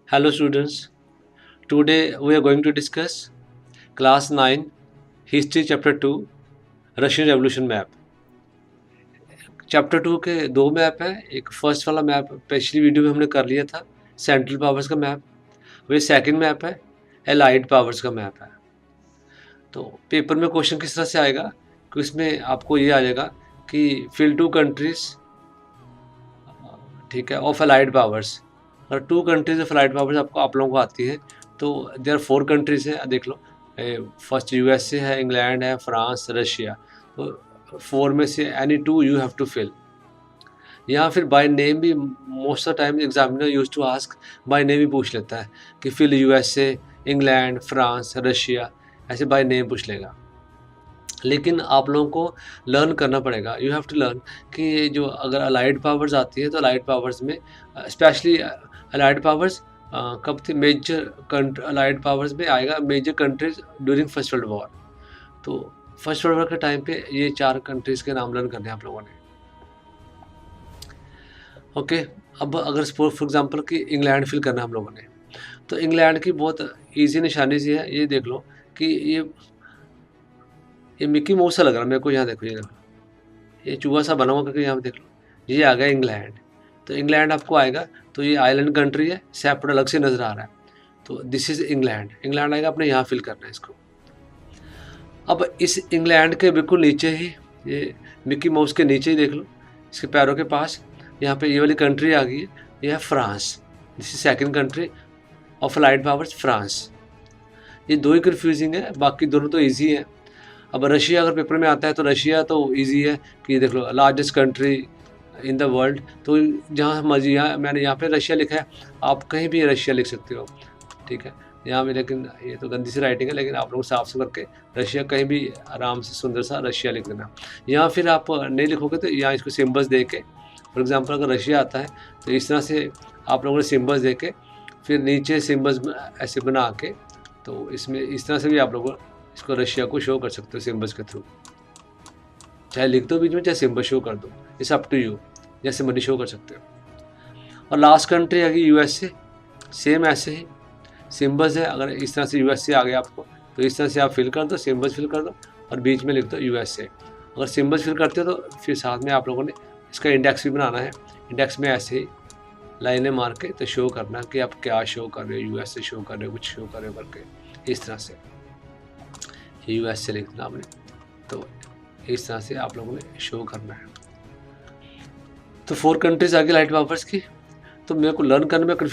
Hello students, today we are going to discuss class 9 history chapter 2 Russian Revolution map. Chapter 2 के दो map हैं। एक first वाला map पिछली वीडियो में हमने कर लिया था, सेंट्रल पावर्स का मैप। वही सेकंड मैप है, एलाइड पावर्स का मैप है। तो पेपर में क्वेश्चन किस तरह से आएगा कि उसमें आपको ये आ जाएगा कि फिल टू कंट्रीज, ठीक है, ऑफ एलाइड पावर्स। और two countries of allied powers आपको आप लोगों को आती है, तो देयर 4 कंट्रीज है। देख लो, फर्स्ट यूएसए है, इंग्लैंड है, फ्रांस, रशिया। तो 4 में से any 2 you have to fill. या फिर बाय नेम भी most of time examiner use to ask, by name ही पूछ लेता है कि fill USA, England, France, Russia, ऐसे बाय नेम पूछ लेगा। लेकिन आप लोगों को लर्न करना पड़ेगा, यू हैव टू लर्न कि जो अगर अलाइड पावर्स आती है तो अलाइड पावर्स में स्पेशली अलाइड पावर्स कब थी, मेजर अलाइड पावर्स में आएगा major countries during first world war. तो फर्स्ट वर्ल्ड वॉर के टाइम पे ये 4 कंट्रीज के नाम लर्न करने हैं आप लोगों ने। ओके, अब अगर फॉर एग्जांपल कि इंग्लैंड फिल करना है हम लोगों ने, तो इंग्लैंड की बहुत ईजी निशानी सी है। ये देख लो कि ये मिकी माउस सा लग रहा है मेरे को। यहाँ देखो, ये देखो, ये चूहा सा बना हुआ करके यहाँ पे देख लो, ये आ गया इंग्लैंड। तो इंग्लैंड आपको आएगा, तो ये आइलैंड कंट्री है, सेपरेट अलग से नज़र आ रहा है। तो दिस इज़ इंग्लैंड। इंग्लैंड आएगा, अपने यहाँ फिल करना है इसको। अब इस इंग्लैंड के बिल्कुल नीचे ही, ये मिकी माउस के नीचे ही देख लो, इसके पैरों के पास यहाँ पे ये वाली कंट्री आ गई है, ये है France. This is second country of allied powers, France. ये दो ही कन्फ्यूजिंग है, बाकी दोनों तो ईजी है। अब रशिया अगर पेपर में आता है तो रशिया तो इजी है कि देख लो, largest country in the world. तो जहाँ मर्जी, यहाँ मैंने यहाँ पे रशिया लिखा है, आप कहीं भी रशिया लिख सकते हो, ठीक है। यहाँ में लेकिन ये तो गंदी सी राइटिंग है, लेकिन आप लोग साफ से करके रशिया कहीं भी आराम से सुंदर सा रशिया लिख देना। यहाँ फिर आप नहीं लिखोगे तो यहाँ इसको सिम्बल्स दे के, फॉर एग्जाम्पल अगर रशिया आता है तो इस तरह से आप लोगों ने सिम्बल्स दे के, फिर नीचे सिम्बल्स ऐसे बना के, तो इसमें इस तरह से भी आप लोग इसको रशिया को शो कर सकते हो सिम्बल्स के थ्रू। चाहे लिख दो बीच में, चाहे सिम्बल शो कर दो, इट्स अप टू यू, जैसे मर्जी शो कर सकते हो। और लास्ट कंट्री आ गई यूएसए, सेम ऐसे ही सिम्बल्स है। अगर इस तरह से यूएसए आ गया आपको, तो इस तरह से आप फिल कर दो, सिम्बल्स फिल कर दो और बीच में लिख दो यूएसए। अगर सिम्बल्स फिल करते हो तो फिर साथ में आप लोगों ने इसका इंडेक्स भी बनाना है। इंडेक्स में ऐसे ही लाइनें मार के तो शो करना कि आप क्या शो कर रहे हो, यूएसए शो कर रहे हो, कुछ शो कर रहे हो करके, इस तरह से यूएसए लिखना आपने। तो इस तरह से आप लोगों ने शो करना है। तो 4 कंट्रीज आगे लाइट पावर्स की, तो मेरे को लर्न करने में कन्फ्यूज